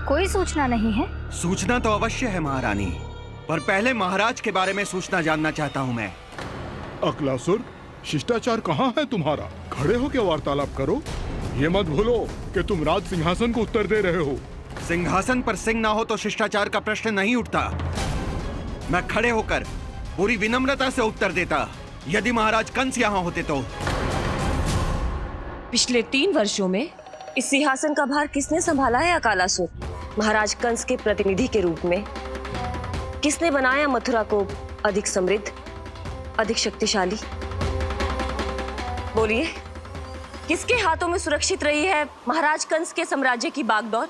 कोई सूचना नहीं है। सूचना तो अवश्य है महारानी, पर पहले महाराज के बारे में सूचना जानना चाहता हूँ मैं। अकलासुर, शिष्टाचार कहाँ है तुम्हारा? खड़े हो के वार्तालाप करो। ये मत भूलो कि तुम राज सिंहासन को उत्तर दे रहे हो। सिंहासन पर सिंह ना हो तो शिष्टाचार का प्रश्न नहीं उठता। मैं खड़े होकर पूरी विनम्रता से उत्तर देता यदि महाराज कंस यहाँ होते तो। पिछले 3 वर्षों में इस सिंहासन का भार किसने संभाला है अकालासुर? महाराज कंस के प्रतिनिधि के रूप में किसने बनाया मथुरा को अधिक समृद्ध, अधिक शक्तिशाली? बोलिए, किसके हाथों में सुरक्षित रही है महाराज कंस के साम्राज्य की बागडोर?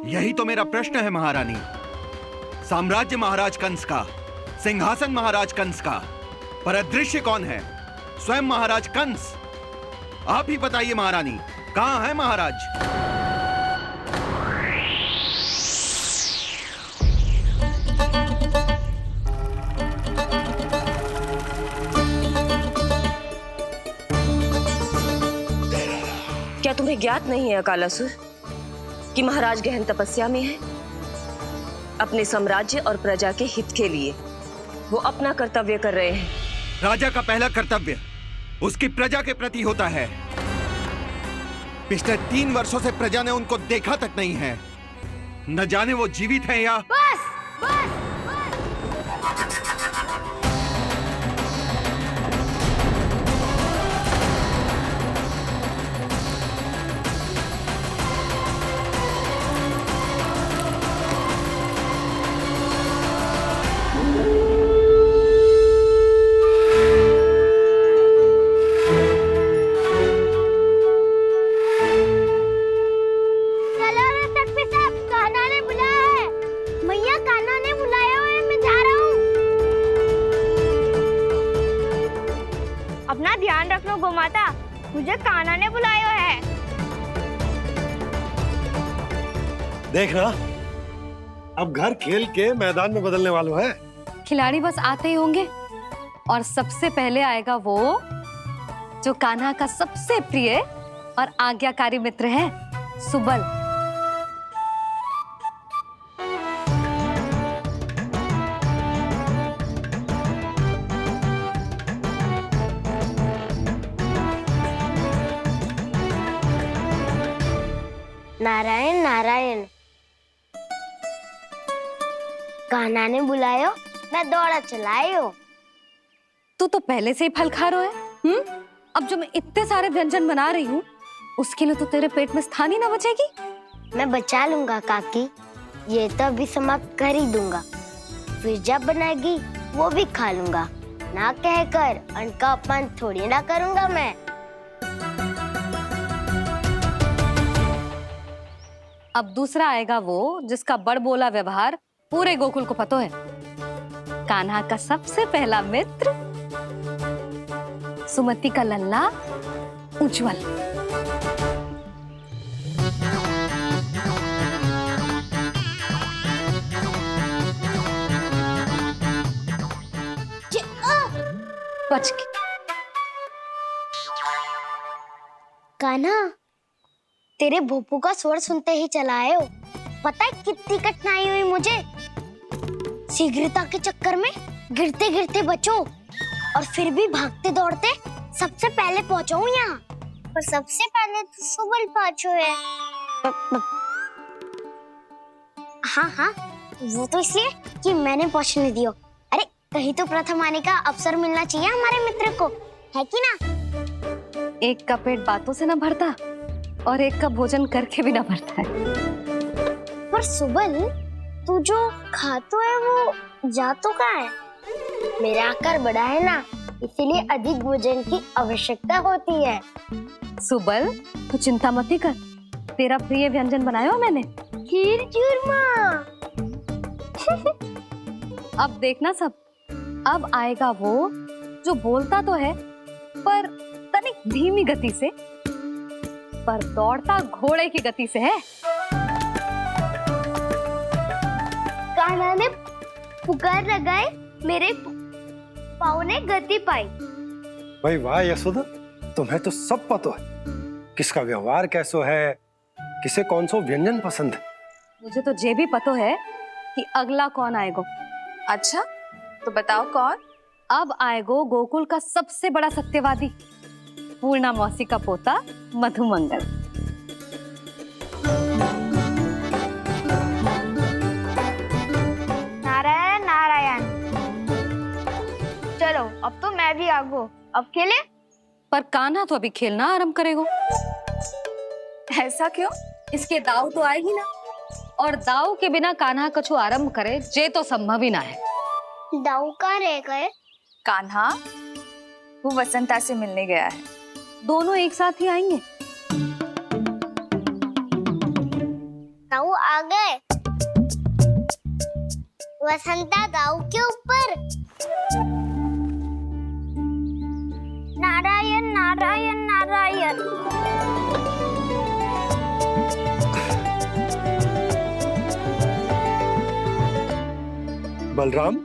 यही तो मेरा प्रश्न है महारानी। साम्राज्य महाराज कंस का, सिंहासन महाराज कंस का, पर अदृश्य कौन है? स्वयं महाराज कंस। आप ही बताइए महारानी, कहाँ है महाराज? क्या तुम्हें ज्ञात नहीं है अकालासुर कि महाराज गहन तपस्या में है? अपने साम्राज्य और प्रजा के हित के लिए वो अपना कर्तव्य कर रहे हैं। राजा का पहला कर्तव्य उसकी प्रजा के प्रति होता है। पिछले 3 वर्षों से प्रजा ने उनको देखा तक नहीं है। न जाने वो जीवित हैं या... बस बस। अपना ध्यान रख लो गोमाता, मुझे कान्हा ने बुलाया है। देख ना, अब घर खेल के मैदान में बदलने वालों है। खिलाड़ी बस आते ही होंगे और सबसे पहले आएगा वो जो कान्हा का सबसे प्रिय और आज्ञाकारी मित्र है, सुबल। नारायण नारायण, कान्हा ने बुलायो, मैं दौड़ा चलायो। तू तो पहले से ही फल खा रहा है। अब जो मैं इतने सारे व्यंजन बना रही हूँ उसके लिए तो तेरे पेट में स्थान ही ना बचेगी। मैं बचा लूंगा काकी, ये तो अभी समाप्त कर ही दूंगा, फिर जब बनाएगी वो भी खा लूंगा। ना कहकर अन्न का अपमान थोड़ी ना करूंगा मैं। अब दूसरा आएगा वो जिसका बड़बोला व्यवहार पूरे गोकुल को पता है, कान्हा का सबसे पहला मित्र, सुमति का लल्ला उज्जवल। बच के। कान्हा, तेरे भोपू का स्वर सुनते ही चला आए हो। पता है कितनी कठिनाई हुई मुझे। शीघ्रता के चक्कर में गिरते गिरते बचो और फिर भी भागते दौड़ते सबसे पहले पहुंचा हूं यहाँ। पर सबसे पहले तो सुबल पहुंचो है। हाँ हाँ, वो तो इसलिए कि मैंने पहुंचने दियो। अरे कहीं तो प्रथम आने का अवसर मिलना चाहिए हमारे मित्र को, है कि ना? एक का पेट बातों से ना भरता और एक का भोजन करके भी ना भरता है। पर सुबल, तू जो खातो है वो जातो कहाँ है? मेरा आकार बड़ा है ना, इसीलिए अधिक भोजन की आवश्यकता होती है। सुबल, तू चिंता मत ही कर, तेरा प्रिय व्यंजन बनाया हो मैंने, खीर चूरमा। अब देखना सब, अब आएगा वो जो बोलता तो है पर तनिक धीमी गति से, पर दौड़ता घोड़े की गति से है। कान्हा ने पुकार लगाए, मेरे पाँव ने गति पाई। भाई वाह यशोदा, तुम्हें तो सब पता है किसका व्यवहार कैसो है, किसे कौन सा व्यंजन पसंद है। मुझे तो ये भी पता है कि अगला कौन आएगो। अच्छा, तो बताओ कौन? अब आएगो गोकुल का सबसे बड़ा सत्यवादी, पूर्णा मौसी का पोता मधुमंगल। नारायण नारायण। चलो अब तो मैं भी आगो, अब खेले। पर कान्हा तो अभी खेलना आरंभ करेगो। ऐसा क्यों? इसके दाव तो आएगी ना, और दाव के बिना कान्हा कछु आरंभ करे जे तो संभव ही ना है। दाऊ कहाँ रह गए? कान्हा वो वसंता से मिलने गया है। दोनों एक साथ ही आएंगे। दाऊ आ गए। वसंता दाऊ के ऊपर। नारायण नारायण नारायण। बलराम,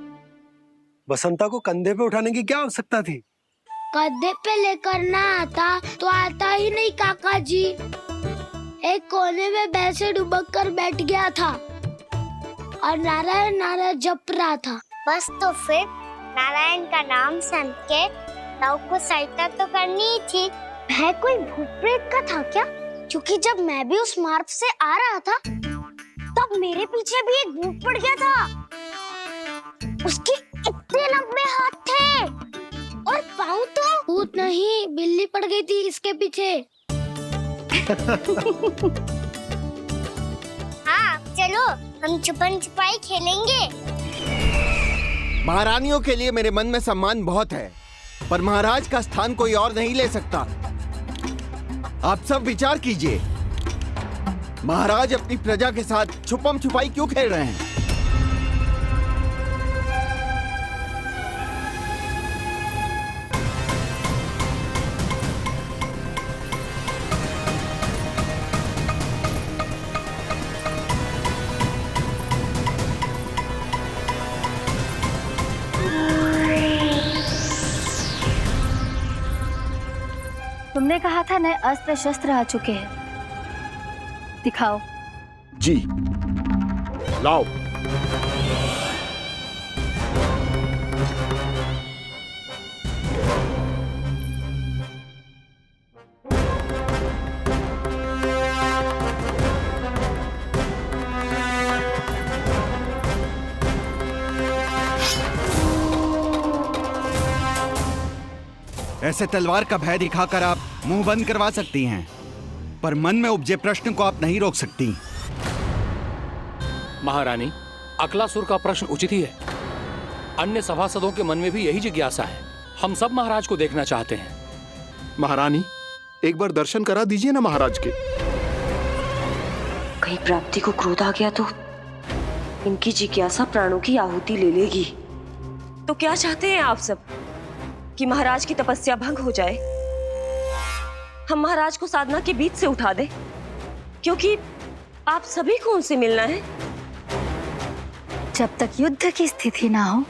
बसंता को कंधे पे उठाने की क्या आवश्यकता थी? कंधे पे लेकर ना आता तो आता ही नहीं काका जी। एक कोने में वैसे डुबक कर बैठ गया था और नारायण नारायण जप रहा था। बस तो फिर नारायण का नाम सुन के दाऊ को सहायता तो करनी ही थी। वह कोई भूत प्रेत का था क्या? क्योंकि जब मैं भी उस मार्ग से आ रहा था तब मेरे पीछे भी एक भूत पड़ गया था। उसके इतने लंबे हाथ थे और पाँव तो भूत नहीं, बिल्ली पड़ गई थी इसके पीछे। हाँ चलो हम छुपन छुपाई खेलेंगे। महारानियों के लिए मेरे मन में सम्मान बहुत है, पर महाराज का स्थान कोई और नहीं ले सकता। आप सब विचार कीजिए, महाराज अपनी प्रजा के साथ छुपम छुपाई क्यों खेल रहे हैं? तुमने कहा था नए अस्त्र शस्त्र आ चुके हैं, दिखाओ। जी लाओ। ऐसे तलवार का भय दिखाकर आप मुंह बंद करवा सकती हैं, पर मन में उपजे प्रश्न को आप नहीं रोक सकती। महारानी, अकलासुर का प्रश्न उचित ही है। अन्य सभासदों के मन में भी यही जिज्ञासा है। हम सब महाराज को देखना चाहते हैं। महारानी, एक बार दर्शन करा दीजिए ना महाराज के। कहीं प्राप्ति को क्रोध आ गया तो इनकी जिज्ञासा प्राणों की आहुति ले लेगी। तो क्या चाहते हैं आप सब? कि महाराज की तपस्या भंग हो जाए? हम महाराज को साधना के बीच से उठा दें? क्योंकि आप सभी को उनसे मिलना है। जब तक युद्ध की स्थिति ना हो,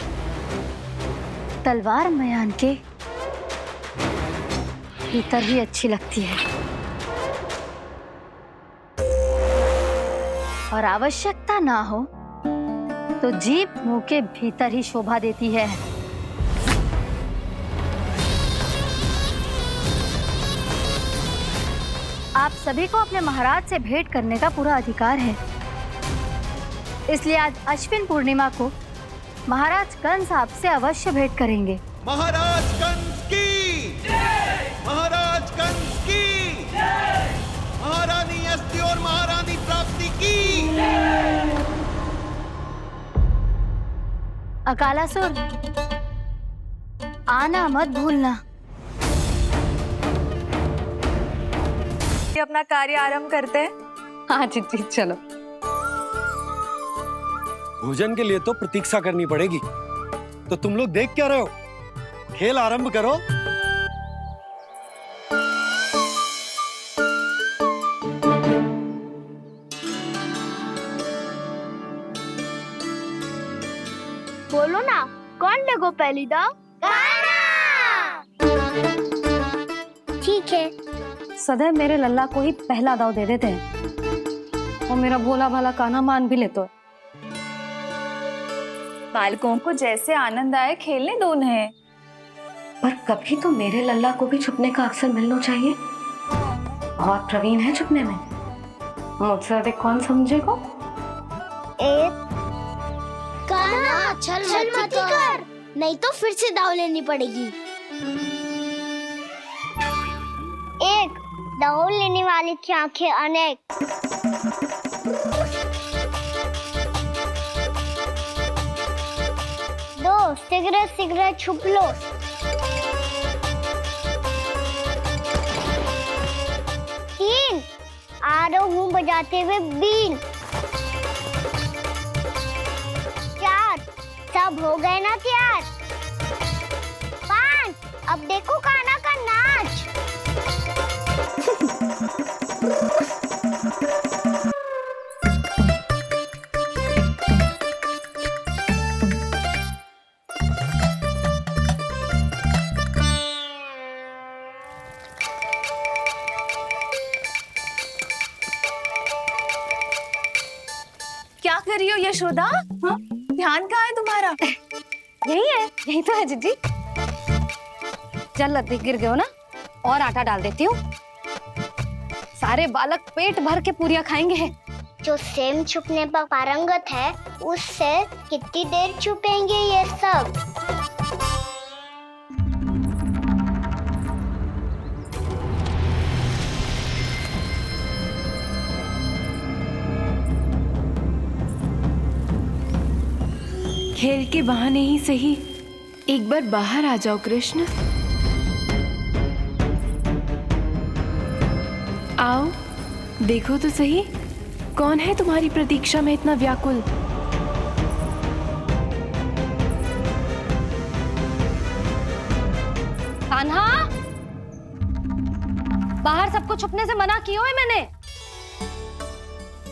तलवार मयान के भीतर ही अच्छी लगती है, और आवश्यकता ना हो तो जीभ मुंह के भीतर ही शोभा देती है। आप सभी को अपने महाराज से भेंट करने का पूरा अधिकार है, इसलिए आज अश्विन पूर्णिमा को महाराज कंस आपसे अवश्य भेंट करेंगे। महाराज कंस की जय! महाराज कंस की जय! महारानी अस्ति और महारानी प्राप्ति की जय! अकालासुर, आना मत भूलना। अपना कार्य आरंभ करते हैं। हाँ जी चलो। भोजन के लिए तो प्रतीक्षा करनी पड़ेगी, तो तुम लोग देख क्या रहे हो? खेल आरंभ करो। बोलो ना, कौन लगो पहली दाव? ठीक है। सदैव मेरे लल्ला को ही पहला दाव दे देते हैं। और मेरा भोला भाला कान्हा मान भी ले तो। बालकों को जैसे आनंद आए खेलने दो उन्हें। पर कभी तो मेरे लल्ला को भी छुपने का अवसर मिलना चाहिए। बहुत प्रवीण है छुपने में, मुझसे अधिक कौन समझेगा? कान्हा छल मत कर, नहीं तो फिर से दाव लेनी पड़ेगी। एक दाव लेने वाली की आंखें अनेक। दो सिगरेट सिगरेट छुप लो। तीन आ रहा हूँ बजाते हुए बीन। चार सब हो गए ना तैयार। पांच अब देखो कान्हा का नाच। क्या कर रही हो यशोदा? हाँ? ध्यान कहाँ है तुम्हारा? यही है, यही तो है जीजी। चल लद्दी गिर गए हो ना, और आटा डाल देती हूँ। सारे बालक पेट भर के पूरियां खाएंगे। जो सेम छुपने पर पारंगत है, उससे कितनी देर छुपेंगे ये सब? खेल के बहाने ही सही एक बार बाहर आ जाओ कृष्ण। आओ देखो तो सही, कौन है तुम्हारी प्रतीक्षा में इतना व्याकुल? कान्हा, बाहर सबको छुपने से मना किया है मैंने।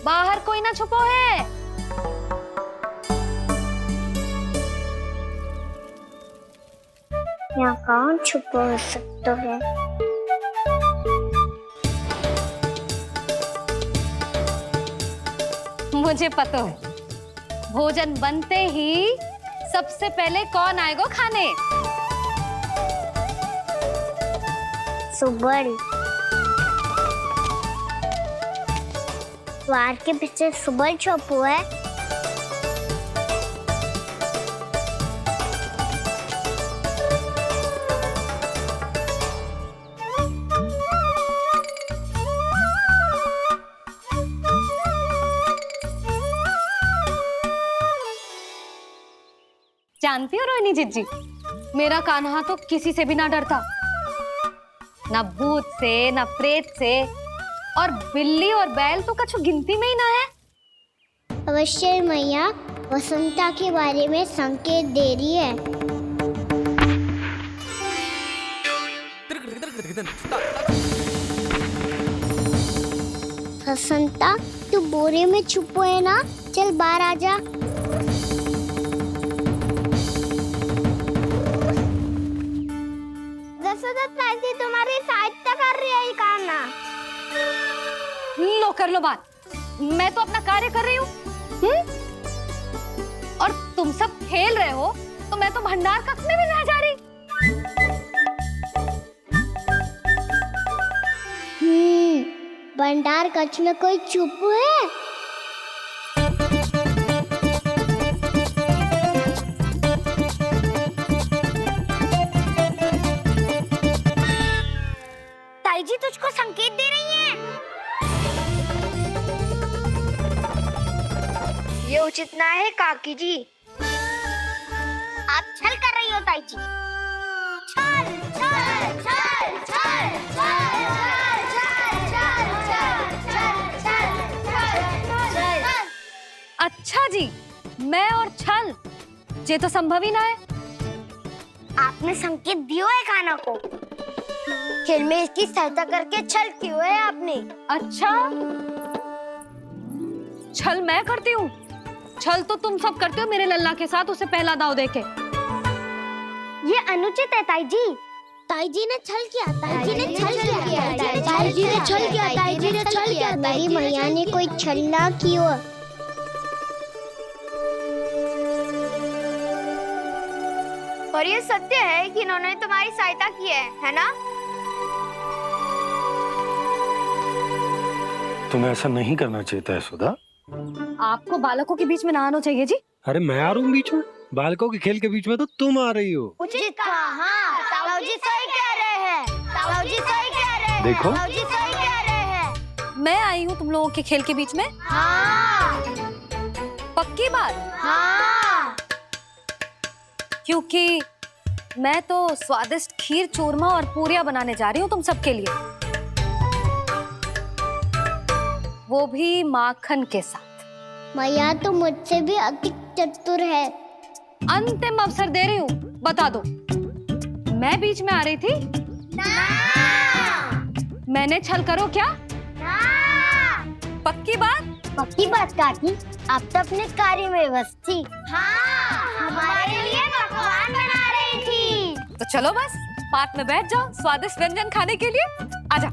बाहर कोई ना छुपो है। यहाँ कौन छुपा हो सकता है? मुझे पता है, भोजन बनते ही सबसे पहले कौन आएगा खाने? सुबल। द्वार के पीछे सुबल छुपा है। जानती हो रोहिणी जीजी, मेरा कान्हा तो किसी से भी ना डरता, ना भूत से ना प्रेत से, और बिल्ली और बैल तो कछु गिनती में ही ना है। अवश्य मैया वसंता के बारे में संकेत दे रही है। वसंता तू बोरे में छुपो है ना, चल बाहर आ जा। तुम्हारी सहायता कर रही है कान्हा। लो कर लो बात, मैं तो अपना कार्य कर रही हूँ। और तुम सब खेल रहे हो तो मैं तो भंडार कक्ष में भी नहीं जा रही। भंडार कक्ष में कोई चुप है? ताई जी तुझको संकेत दे रही हैं। ये उचित ना है काकी जी। आप छल कर रही हो ताई जी। छल छल छल छल छल छल। अच्छा जी, मैं और छल ये तो संभव ही ना है। आपने संकेत दिया है कान्हा को, खेल में इसकी सहायता करके छल क्यों है आपने? अच्छा, छल मैं करती हूँ? छल तो तुम सब करते हो मेरे लल्ला के साथ उसे पहला दाव देके। ये अनुचित है ताई जी। ताई जी ने छल किया, ताई जी ने छल किया। ताई जी ने छल किया, ताई जी ने छल किया। मेरी मैया ने कोई छल ना किया। और ये सत्य है कि इन्होंने तुम्हारी सहायता की है ना? तुम्हें ऐसा नहीं करना चाहिए था यशोदा। आपको बालकों के बीच में ना आना चाहिए जी। अरे मैं आ रहा हूँ बीच में? बालकों के खेल के बीच में तो तुम आ रही हो। उचित कहा। हाँ, ताऊ जी सही कह रहे हैं। ताऊ जी सही कह रहे हैं। देखो। ताऊ जी सही कह रहे हैं। मैं आई हूँ तुम लोगों के खेल के बीच में। हाँ। पक्की बात? हाँ। क्योंकि मैं तो स्वादिष्ट खीर, चूरमा और पूरियां बनाने जा रही हूँ तुम सबके लिए, वो भी माखन के साथ। मैया तो मुझसे भी अधिक चतुर है। अंतिम अवसर दे रही हूँ, बता दो, मैं बीच में आ रही थी? ना। मैंने छल करो क्या? ना। पक्की बात? पक्की बात काकी, आप तो अपने कार्य में व्यस्त थी। हाँ, हमारे लिए पकवान बना रही थी। तो चलो बस पार्क में बैठ जाओ स्वादिष्ट व्यंजन खाने के लिए। आजा।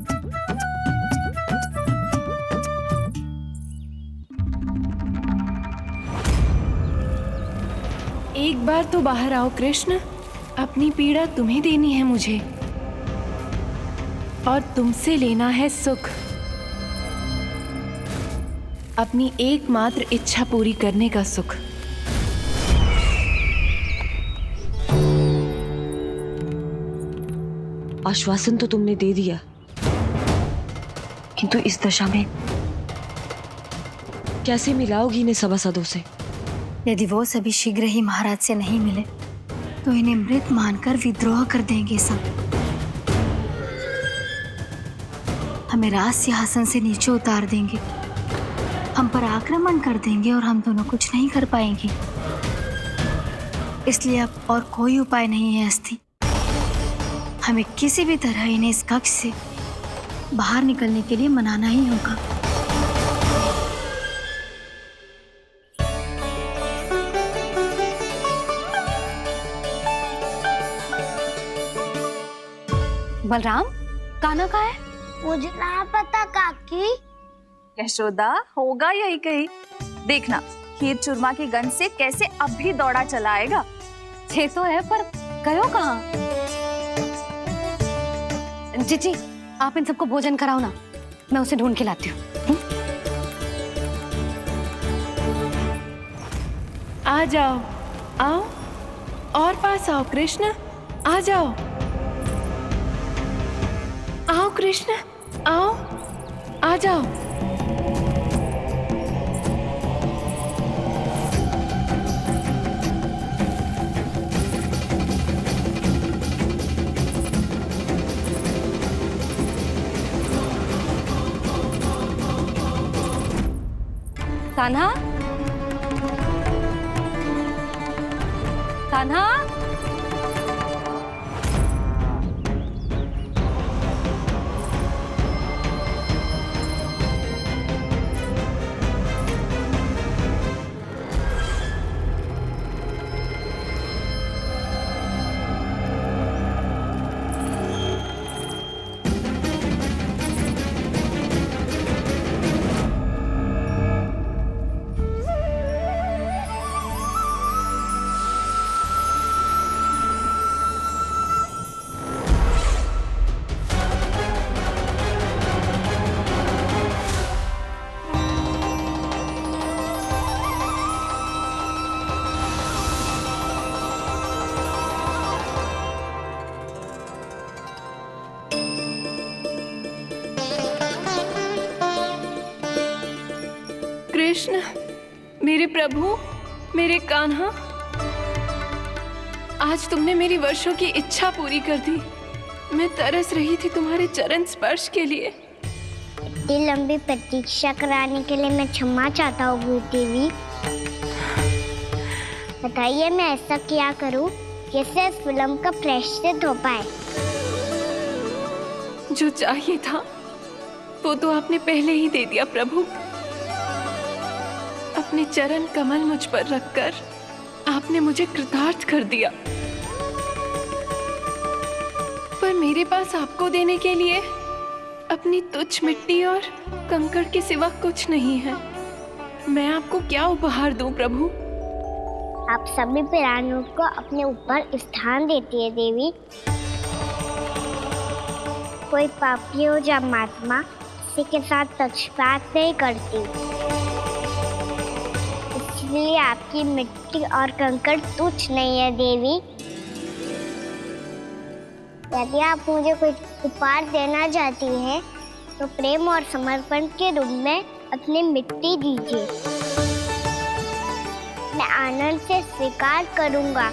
एक बार तो बाहर आओ कृष्ण, अपनी पीड़ा तुम्हें देनी है मुझे, और तुमसे लेना है सुख। अपनी एकमात्र इच्छा पूरी करने का सुख। आश्वासन तो तुमने दे दिया, किंतु इस दशा में कैसे मिलाओगी इन्हें सभासदों से? यदि वो सभी शीघ्र ही महाराज से नहीं मिले तो इन्हें मृत मानकर विद्रोह कर देंगे सब। हमें राज सिंहासन से नीचे उतार देंगे, हम पर आक्रमण कर देंगे और हम दोनों कुछ नहीं कर पाएंगे। इसलिए अब और कोई उपाय नहीं है अस्थि। हमें किसी भी तरह इन्हें इस कक्ष से बाहर निकलने के लिए मनाना ही होगा। बलराम, कान्हा कहाँ है? मुझे ना पता काकी। यशोदा, होगा यही कहीं। देखना खीर चूरमा की गंध से कैसे अब भी दौड़ा चला आएगा। छे तो है, पर गयो कहाँ? जीजी, आप इन सबको भोजन कराओ ना, मैं उसे ढूंढ के लाती हूँ। आ जाओ, आओ और पास आओ कृष्ण, आ जाओ। आओ कृष्ण, आओ, आ जाओ। कान्हा, कान्हा, कृष्ण, मेरे प्रभु, मेरे कान्हा, आज तुमने मेरी वर्षों की इच्छा पूरी कर दी। मैं तरस रही थी तुम्हारे चरण स्पर्श के लिए। इतनी लंबी प्रतीक्षा कराने के लिए मैं क्षमा चाहता हूँ भूत देवी। बताइए मैं ऐसा क्या करूँ जिससे इस फिल्म का प्रायश्चित हो पाए? जो चाहिए था वो तो आपने पहले ही दे दिया प्रभु। अपने चरण कमल मुझ पर रखकर आपने मुझे कृतार्थ कर दिया। पर मेरे पास आपको देने के लिए अपनी तुच्छ मिट्टी और कंकड़ के सिवा कुछ नहीं है। मैं आपको क्या उपहार दूं प्रभु? आप सभी प्राणियों को अपने ऊपर स्थान देती है देवी। कोई पापी हो या महात्मा, किसी के साथ पक्षपात नहीं करती। इसलिए आपकी मिट्टी और कंकड़ तुच्छ नहीं है देवी। यदि आप मुझे कोई उपहार देना चाहती हैं, तो प्रेम और समर्पण के रूप में अपनी मिट्टी दीजिए। मैं आनंद से स्वीकार करूंगा।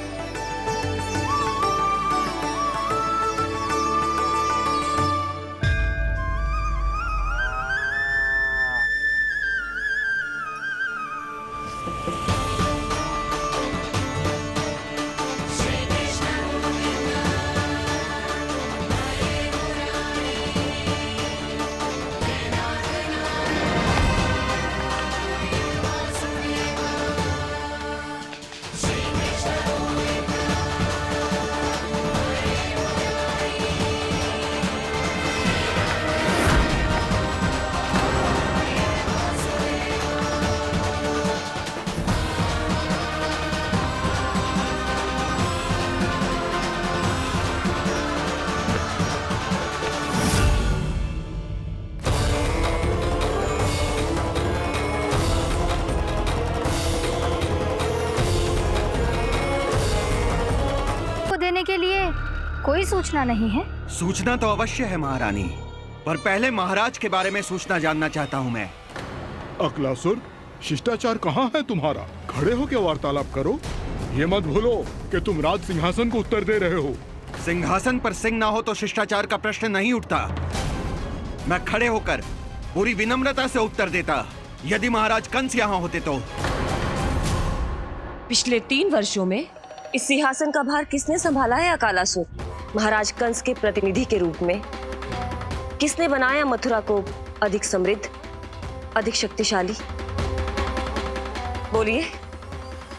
देने के लिए कोई सूचना नहीं है? सूचना तो अवश्य है महारानी, पर पहले महाराज के बारे में सूचना जानना चाहता हूँ मैं। अकलासुर, शिष्टाचार कहाँ है तुम्हारा? खड़े हो के वार्तालाप करो। ये मत भूलो कि तुम राज सिंहासन को उत्तर दे रहे हो। सिंहासन पर सिंह ना हो तो शिष्टाचार का प्रश्न नहीं उठता। मैं खड़े होकर पूरी विनम्रता से उत्तर देता यदि महाराज कंस यहाँ होते तो। पिछले 3 वर्षों में इस सिंहासन का भार किसने संभाला है अकालासुर? महाराज कंस के प्रतिनिधि के रूप में किसने बनाया मथुरा को अधिक समृद्ध, अधिक शक्तिशाली? बोलिए,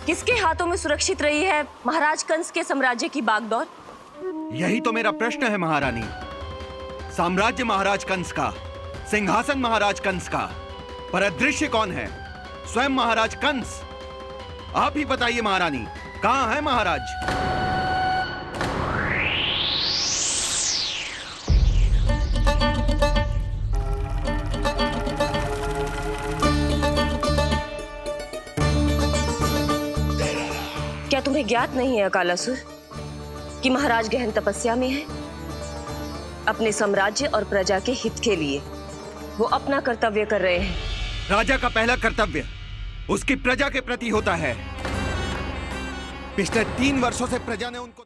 किसके हाथों में सुरक्षित रही है महाराज कंस के साम्राज्य की बागडोर? यही तो मेरा प्रश्न है महारानी। साम्राज्य महाराज कंस का, सिंहासन महाराज कंस का, पर अदृश्य कौन है? स्वयं महाराज कंस। आप ही बताइए महारानी, कहाँ है महाराज? क्या तुम्हें ज्ञात नहीं है अकालासुर कि महाराज गहन तपस्या में है? अपने साम्राज्य और प्रजा के हित के लिए वो अपना कर्तव्य कर रहे हैं। राजा का पहला कर्तव्य उसकी प्रजा के प्रति होता है। पिछले 3 वर्षों से प्रजा ने उनको